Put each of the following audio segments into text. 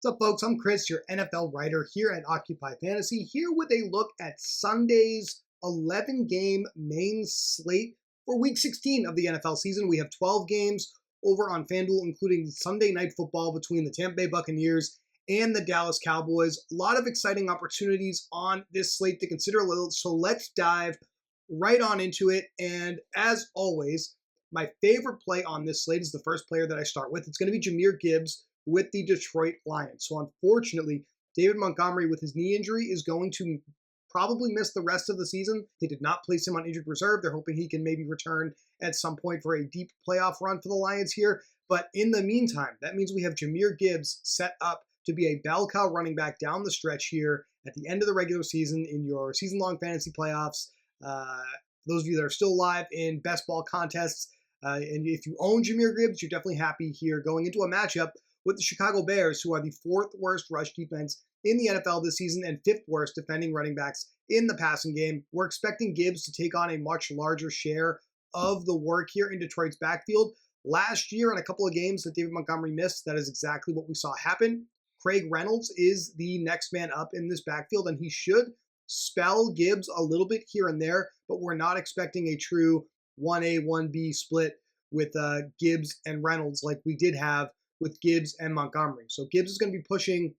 What's up, folks? I'm Chris, your NFL writer here at Occupy Fantasy, here with a look at Sunday's 11-game main slate for Week 16 of the NFL season. We have 12 games over on FanDuel, including Sunday Night Football between the Tampa Bay Buccaneers and the Dallas Cowboys. A lot of exciting opportunities on this slate to consider, so let's dive right on into it. And as always, my favorite play on this slate is the first player that I start with. It's going to be Jahmyr Gibbs with the Detroit Lions. So unfortunately, David Montgomery with his knee injury is going to probably miss the rest of the season. They did not place him on injured reserve. They're hoping he can maybe return at some point for a deep playoff run for the Lions here. But in the meantime, that means we have Jahmyr Gibbs set up to be a bell cow running back down the stretch here at the end of the regular season in your season-long fantasy playoffs. Those of you that are still alive in best ball contests, and if you own Jahmyr Gibbs, you're definitely happy here going into a matchup with the Chicago Bears, who are the fourth worst rush defense in the NFL this season and fifth worst defending running backs in the passing game. We're expecting Gibbs to take on a much larger share of the work here in Detroit's backfield. Last year, in a couple of games that David Montgomery missed, that is exactly what we saw happen. Craig Reynolds is the next man up in this backfield, and he should spell Gibbs a little bit here and there, but we're not expecting a true 1A, 1B split with Gibbs and Reynolds like we did have with Gibbs and Montgomery. So Gibbs is going to be pushing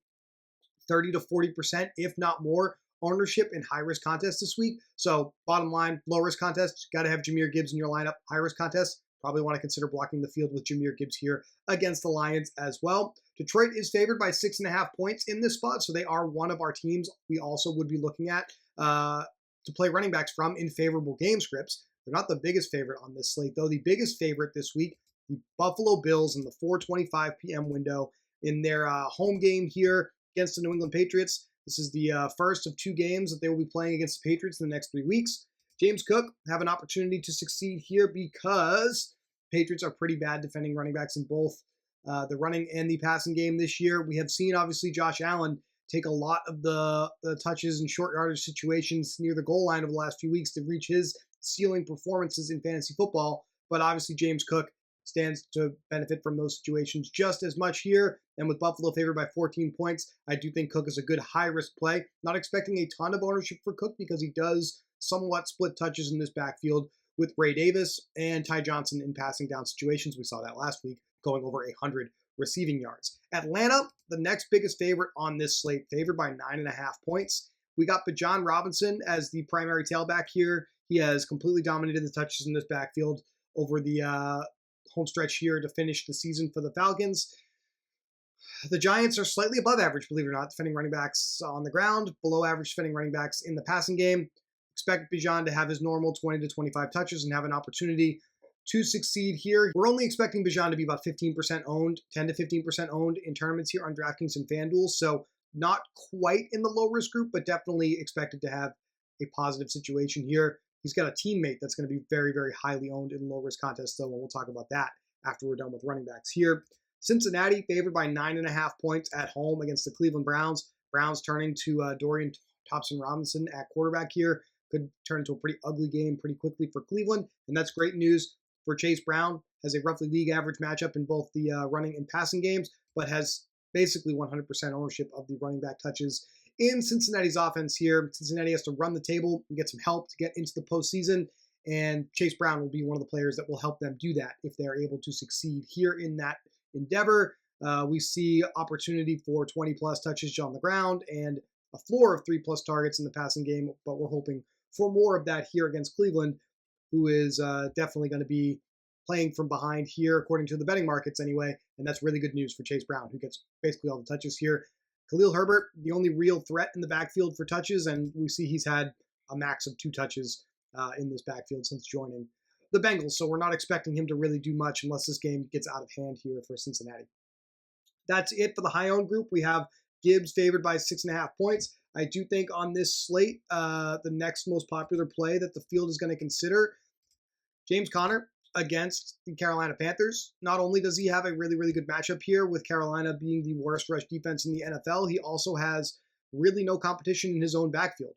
30 to 40%, if not more, ownership in high-risk contests this week. So bottom line, low-risk contest, got to have Jahmyr Gibbs in your lineup. High-risk contest, probably want to consider blocking the field with Jahmyr Gibbs here against the Lions as well. Detroit is favored by 6.5 points in this spot, so they are one of our teams we also would be looking at to play running backs from in favorable game scripts. They're not the biggest favorite on this slate, though. The biggest favorite this week, the Buffalo Bills in the 4:25 p.m. window in their home game here against the New England Patriots. This is the first of two games that they will be playing against the Patriots in the next 3 weeks. James Cook have an opportunity to succeed here because Patriots are pretty bad defending running backs in both the running and the passing game this year. We have seen, obviously, Josh Allen take a lot of the touches in short yardage situations near the goal line over the last few weeks to reach his ceiling performances in fantasy football. But obviously, James Cook stands to benefit from those situations just as much here. And with Buffalo favored by 14 points, I do think Cook is a good high-risk play. Not expecting a ton of ownership for Cook because he does somewhat split touches in this backfield with Ray Davis and Ty Johnson in passing down situations. We saw that last week, going over 100 receiving yards. Atlanta, the next biggest favorite on this slate, favored by 9.5 points. We got Bijan Robinson as the primary tailback here. He has completely dominated the touches in this backfield over the home stretch here to finish the season for the Falcons. The Giants are slightly above average, believe it or not, defending running backs on the ground, below average defending running backs in the passing game. Expect Bijan to have his normal 20 to 25 touches and have an opportunity to succeed here. We're only expecting Bijan to be about 15% owned, 10 to 15% owned in tournaments here on DraftKings and FanDuel. So not quite in the low risk group, but definitely expected to have a positive situation here. He's got a teammate that's going to be very, very highly owned in low risk contests, though, and we'll talk about that after we're done with running backs here. Cincinnati favored by 9.5 points at home against the Cleveland Browns. Browns turning to Dorian Thompson-Robinson at quarterback here. Could turn into a pretty ugly game pretty quickly for Cleveland, and that's great news for Chase Brown. Has a roughly league average matchup in both the running and passing games, but has basically 100% ownership of the running back touches in Cincinnati's offense here. Cincinnati has to run the table and get some help to get into the postseason, and Chase Brown will be one of the players that will help them do that if they're able to succeed here in that endeavor. We see opportunity for 20-plus touches on the ground and a floor of 3+ targets in the passing game, but we're hoping for more of that here against Cleveland, who is definitely going to be playing from behind here, according to the betting markets anyway, and that's really good news for Chase Brown, who gets basically all the touches here. Khalil Herbert, the only real threat in the backfield for touches, and we see he's had a max of 2 touches in this backfield since joining the Bengals, so we're not expecting him to really do much unless this game gets out of hand here for Cincinnati. That's it for the high-owned group. We have Gibbs favored by 6.5 points. I do think on this slate, the next most popular play that the field is going to consider, James Conner against the Carolina Panthers. Not only does he have a really, really good matchup here with Carolina being the worst rush defense in the NFL, he also has really no competition in his own backfield.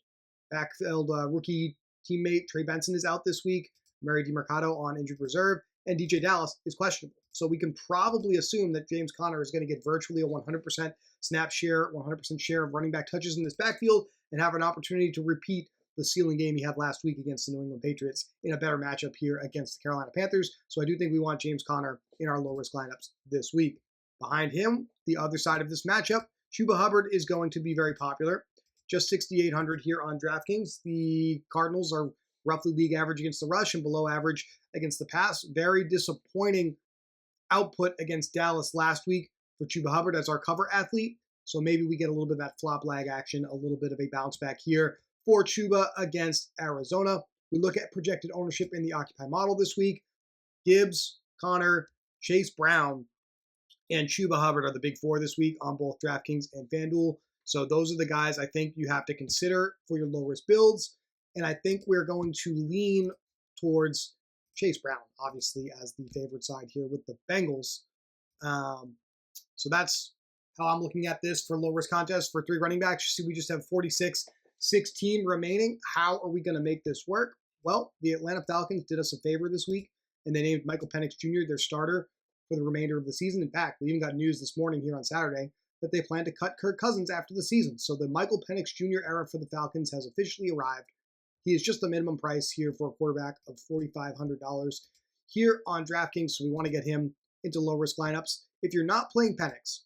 Rookie teammate Trey Benson is out this week. Mary DiMercato on injured reserve, and DJ Dallas is questionable. So we can probably assume that James Conner is going to get virtually a 100% snap share, 100% share of running back touches in this backfield, and have an opportunity to repeat the ceiling game he had last week against the New England Patriots in a better matchup here against the Carolina Panthers. So I do think we want James Conner in our low-risk lineups this week. Behind him, the other side of this matchup, Chuba Hubbard is going to be very popular. Just 6,800 here on DraftKings. The Cardinals are roughly league average against the rush and below average against the pass. Very disappointing output against Dallas last week for Chuba Hubbard as our cover athlete. So maybe we get a little bit of that flop lag action, a little bit of a bounce back here for Chuba against Arizona. We look at projected ownership in the Occupy model this week. Gibbs, Connor, Chase Brown, and Chuba Hubbard are the big four this week on both DraftKings and FanDuel. So those are the guys I think you have to consider for your low-risk builds. And I think we're going to lean towards Chase Brown, obviously, as the favorite side here with the Bengals. So that's how I'm looking at this for low-risk contest for 3 running backs. You see, we just have 46-16 remaining. How are we going to make this work? Well, the Atlanta Falcons did us a favor this week, and they named Michael Penix Jr. their starter for the remainder of the season. In fact, we even got news this morning here on Saturday that they plan to cut Kirk Cousins after the season. So the Michael Penix Jr. era for the Falcons has officially arrived. He is just the minimum price here for a quarterback of $4,500 here on DraftKings, so we want to get him into low-risk lineups. If you're not playing Penix,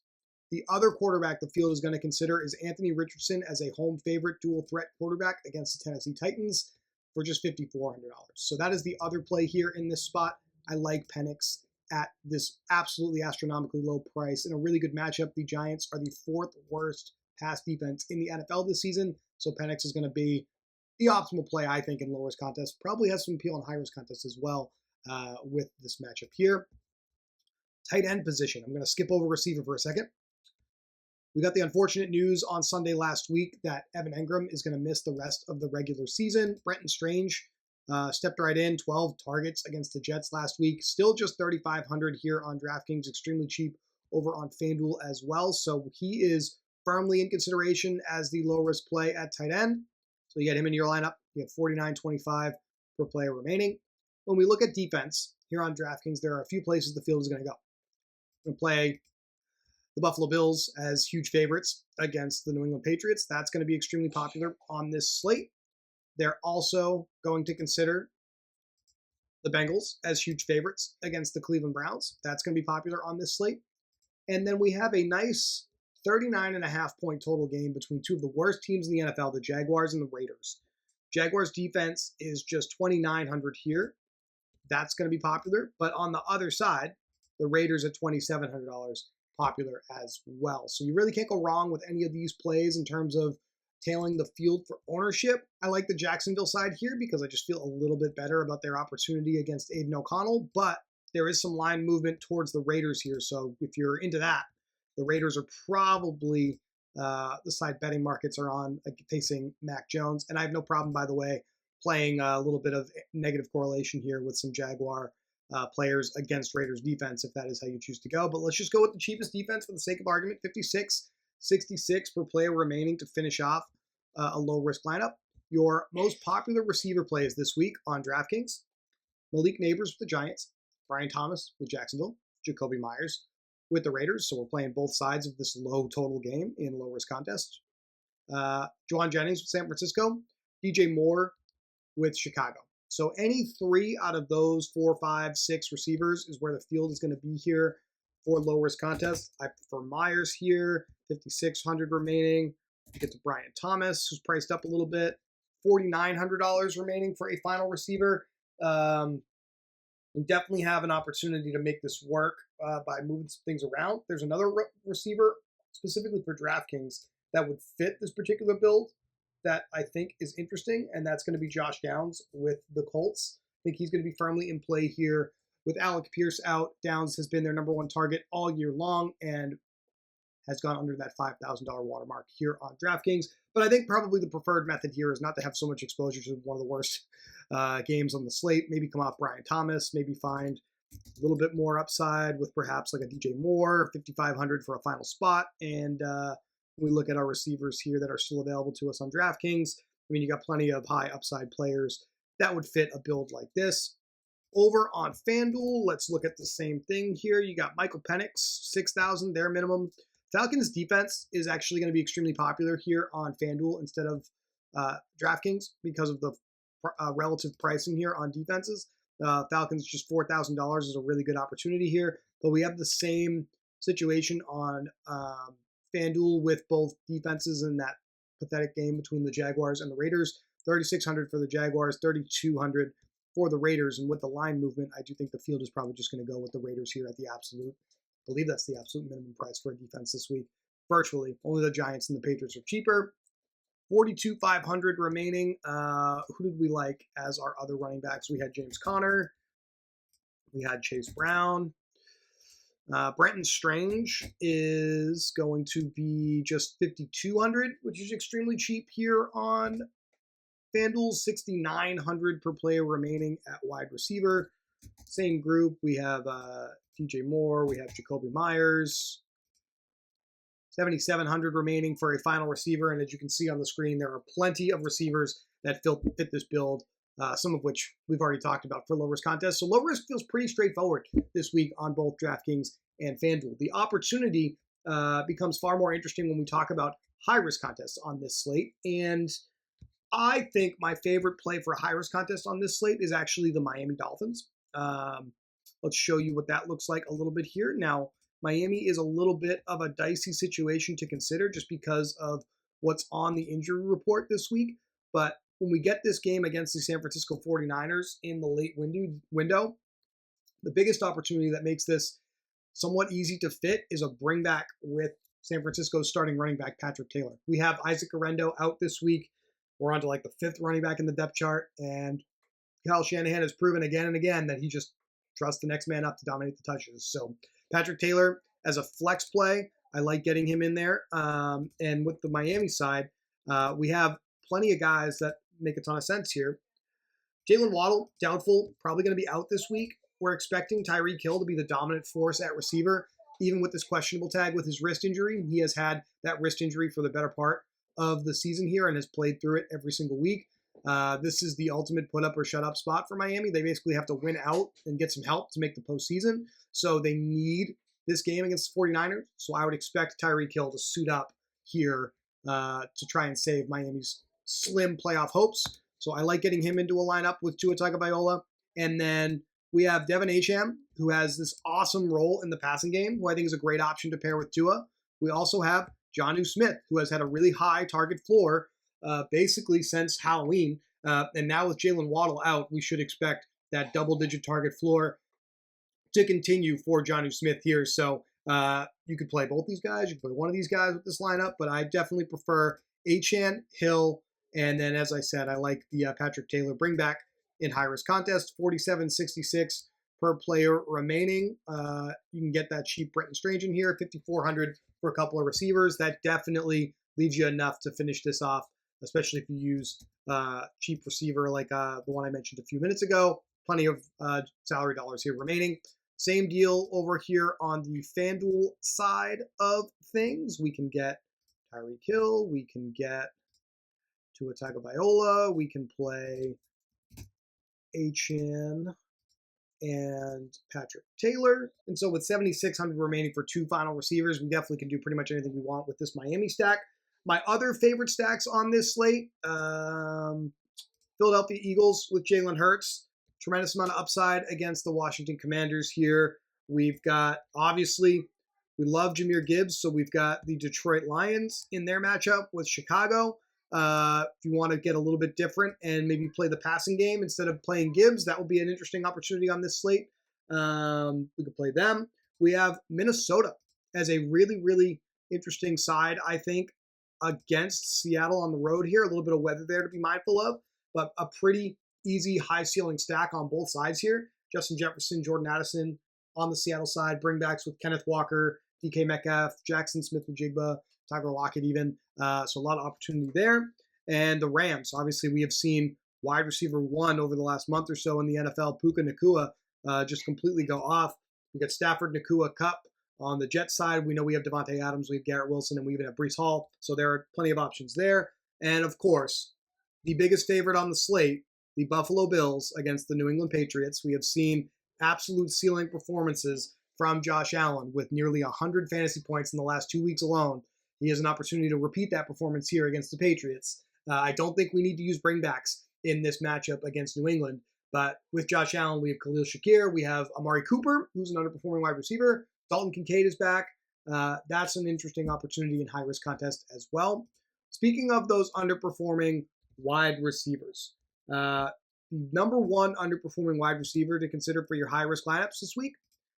the other quarterback the field is going to consider is Anthony Richardson as a home favorite dual threat quarterback against the Tennessee Titans for just $5,400. So that is the other play here in this spot. I like Penix at this absolutely astronomically low price in a really good matchup. The Giants are the 4th worst pass defense in the NFL this season, so Penix is going to be the optimal play, I think, in low-risk contests. Probably has some appeal in high-risk contests as well with this matchup here. Tight end position. I'm going to skip over receiver for a second. We got the unfortunate news on Sunday last week that Evan Engram is going to miss the rest of the regular season. Brenton Strange stepped right in, 12 targets against the Jets last week. Still just $3,500 here on DraftKings, extremely cheap over on FanDuel as well. So he is firmly in consideration as the low-risk play at tight end. So you get him in your lineup. You have $49.25 per player remaining. When we look at defense here on DraftKings, there are a few places the field is going to go. We're going to play the Buffalo Bills as huge favorites against the New England Patriots. That's going to be extremely popular on this slate. They're also going to consider the Bengals as huge favorites against the Cleveland Browns. That's going to be popular on this slate. And then we have a nice 39.5 point total game between two of the worst teams in the NFL, the Jaguars and the Raiders. Jaguars defense is just 2,900 here. That's going to be popular. But on the other side, the Raiders at $2,700 popular as well. So you really can't go wrong with any of these plays in terms of tailing the field for ownership. I like the Jacksonville side here because I just feel a little bit better about their opportunity against Aiden O'Connell, but there is some line movement towards the Raiders here. So if you're into that, the Raiders are probably the side betting markets are on facing Mac Jones. And I have no problem, by the way, playing a little bit of negative correlation here with some Jaguar players against Raiders defense, if that is how you choose to go. But let's just go with the cheapest defense for the sake of argument, 56.66 per player remaining to finish off a low-risk lineup. Your most popular receiver plays this week on DraftKings: Malik Nabers with the Giants, Brian Thomas with Jacksonville, Jacoby Myers with the Raiders. So we're playing both sides of this low total game in low-risk contests. Juwan Jennings with San Francisco, DJ Moore with Chicago. So any 3 out of those 4, 5, 6 receivers is where the field is going to be here for low-risk contests. I prefer Myers here, $5,600 remaining. You get to Brian Thomas, who's priced up a little bit, $4,900 remaining for a final receiver. We definitely have an opportunity to make this work by moving some things around. There's another receiver specifically for DraftKings that would fit this particular build that I think is interesting, and that's going to be Josh Downs with the Colts. I think he's going to be firmly in play here. With Alec Pierce out, Downs has been their number 1 target all year long and has gone under that $5,000 watermark here on DraftKings. But I think probably the preferred method here is not to have so much exposure to one of the worst games on the slate. Maybe come off Brian Thomas, maybe find a little bit more upside with perhaps like a DJ Moore, $5,500 for a final spot. And we look at our receivers here that are still available to us on DraftKings. I mean, you got plenty of high upside players that would fit a build like this. Over on FanDuel, let's look at the same thing here. You got Michael Penix, $6,000, their minimum Falcons defense is actually going to be extremely popular here on FanDuel instead of DraftKings because of the relative pricing here on defenses. Falcons just $4,000 is a really good opportunity here, but we have the same situation on FanDuel with both defenses in that pathetic game between the Jaguars and the Raiders. 3,600 for the Jaguars, 3,200 for the Raiders, and with the line movement, I do think the field is probably just going to go with the Raiders here at the absolute. I believe that's the absolute minimum price for a defense this week. Virtually, only the Giants and the Patriots are cheaper. 42,500 remaining. Who did we like as our other running backs? We had James Conner. We had Chase Brown. Brenton Strange is going to be just 5,200, which is extremely cheap here on FanDuel. 6,900 per player remaining at wide receiver. Same group. We have DJ Moore. We have Jacoby Myers. 7,700 remaining for a final receiver. And as you can see on the screen, there are plenty of receivers that fit this build, some of which we've already talked about for low-risk contests. So low risk feels pretty straightforward this week on both DraftKings and FanDuel. The opportunity becomes far more interesting when we talk about high-risk contests on this slate. And I think my favorite play for a high-risk contest on this slate is actually the Miami Dolphins. Let's show you what that looks like a little bit here. Now, Miami is a little bit of a dicey situation to consider just because of what's on the injury report this week. But when we get this game against the San Francisco 49ers in the late window, the biggest opportunity that makes this somewhat easy to fit is a bring back with San Francisco's starting running back, Patrick Taylor. We have Isaac Orendo out this week. We're on to like the fifth running back in the depth chart. And Kyle Shanahan has proven again and again that he just trusts the next man up to dominate the touches. So Patrick Taylor as a flex play, I like getting him in there. And with the Miami side, we have plenty of guys that make a ton of sense here. Jalen Waddle, doubtful, probably going to be out this week. We're expecting Tyreek Hill to be the dominant force at receiver, even with this questionable tag with his wrist injury. He has had that wrist injury for the better part of the season here and has played through it every single week. This is the ultimate put up or shut up spot for Miami. They basically have to win out and get some help to make the postseason. So they need this game against the 49ers. So I would expect Tyreek Hill to suit up here to try and save Miami's slim playoff hopes. So I like getting him into a lineup with Tua Tagovailoa. And then we have Devin Achane, who has this awesome role in the passing game, who I think is a great option to pair with Tua. We also have Jonnu Smith, who has had a really high target floor basically since Halloween. And now with Jalen Waddle out, we should expect that double-digit target floor to continue for Jonnu Smith here. So you could play both these guys. You could play one of these guys with this lineup, but I definitely prefer Achane, Hill, and then, as I said, I like the Patrick Taylor bring back in high-risk contest, 47.66 per player remaining. You can get that cheap Brenton Strange in here, 5,400 for a couple of receivers. That definitely leaves you enough to finish this off, especially if you use cheap receiver like the one I mentioned a few minutes ago. Plenty of salary dollars here remaining. Same deal over here on the FanDuel side of things. We can get Tyreek Hill. We can get Tua Tagovailoa. We can play Achane and Patrick Taylor. And so with 7,600 remaining for two final receivers, we definitely can do pretty much anything we want with this Miami stack. My other favorite stacks on this slate, Philadelphia Eagles with Jalen Hurts. Tremendous amount of upside against the Washington Commanders here. We've got, obviously, we love Jahmyr Gibbs, so we've got the Detroit Lions in their matchup with Chicago. If you want to get a little bit different and maybe play the passing game instead of playing Gibbs, that would be an interesting opportunity on this slate. We could play them. We have Minnesota as a really, really interesting side, I think, against Seattle on the road here. A little bit of weather there to be mindful of, but a pretty easy high ceiling stack on both sides here. Justin Jefferson, Jordan Addison on the Seattle side, bringbacks with Kenneth Walker, DK Metcalf, Jackson Smith-Njigba, Tyler Lockett even. So a lot of opportunity there. And the Rams, obviously we have seen wide receiver one over the last month or so in the NFL, Puka Nacua, just completely go off. We got Stafford, Nacua, Cup. On the Jets side, we know we have Devontae Adams, we have Garrett Wilson, and we even have Breece Hall. So there are plenty of options there. And of course, the biggest favorite on the slate, the Buffalo Bills against the New England Patriots. We have seen absolute ceiling performances from Josh Allen with nearly 100 fantasy points in the last 2 weeks alone. He has an opportunity to repeat that performance here against the Patriots. I don't think we need to use bringbacks in this matchup against New England, but with Josh Allen, we have Khalil Shakir, we have Amari Cooper, who's an underperforming wide receiver. Dalton Kincaid is back. That's an interesting opportunity in high-risk contest as well. Speaking of those underperforming wide receivers, the number one underperforming wide receiver to consider for your high-risk lineups this week,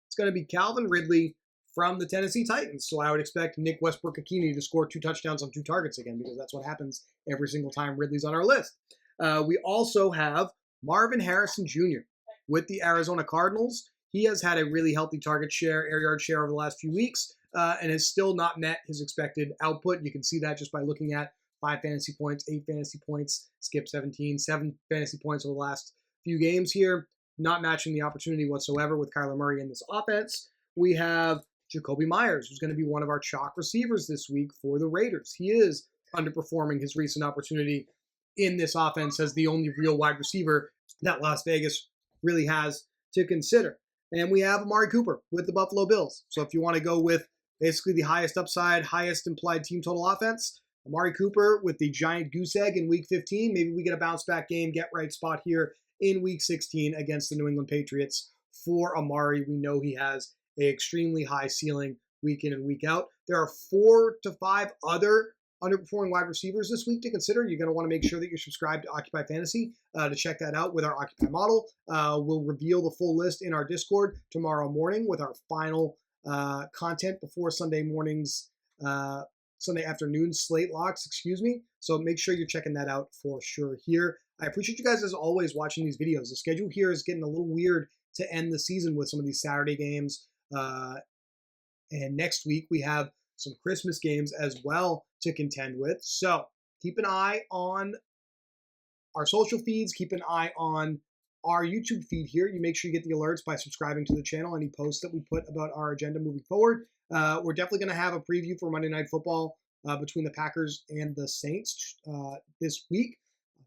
it's going to be Calvin Ridley from the Tennessee Titans. So I would expect Nick Westbrook-Ikini to score 2 touchdowns on 2 targets again, because that's what happens every single time Ridley's on our list. We also have Marvin Harrison Jr. with the Arizona Cardinals. He has had a really healthy target share, air yard share over the last few weeks, and has still not met his expected output. You can see that just by looking at 5 fantasy points, 8 fantasy points, skip 17, 7 fantasy points over the last few games here. Not matching the opportunity whatsoever with Kyler Murray in this offense. We have Jacoby Myers, who's going to be one of our chalk receivers this week for the Raiders. He is underperforming his recent opportunity in this offense as the only real wide receiver that Las Vegas really has to consider. And we have Amari Cooper with the Buffalo Bills. So if you want to go with basically the highest upside, highest implied team total offense, Amari Cooper with the giant goose egg in Week 15. Maybe we get a bounce back game, get right spot here in Week 16 against the New England Patriots for Amari. We know he has an extremely high ceiling week in and week out. There are 4 to 5 other underperforming wide receivers this week to consider. You're going to want to make sure that you're subscribed to Occupy Fantasy to check that out with our Occupy model. We'll reveal the full list in our Discord tomorrow morning with our final content before Sunday afternoon slate locks, So make sure you're checking that out for sure here. I appreciate you guys, as always, watching these videos. The schedule here is getting a little weird to end the season with some of these Saturday games. And next week we have some Christmas games as well to contend with. So keep an eye on our social feeds. Keep an eye on our YouTube feed here. You make sure you get the alerts by subscribing to the channel, any posts that we put about our agenda moving forward. We're definitely going to have a preview for Monday Night Football between the Packers and the Saints this week.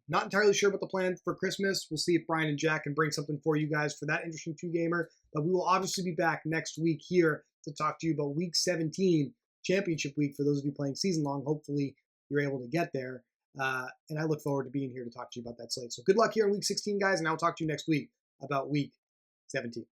Not entirely sure about the plan for Christmas. We'll see if Brian and Jack can bring something for you guys for that interesting 2-gamer. But we will obviously be back next week here to talk to you about Week 17, championship week for those of you playing season long. Hopefully you're able to get there. And I look forward to being here to talk to you about that slate. So good luck here in Week 16, guys, and I'll talk to you next week about Week 17.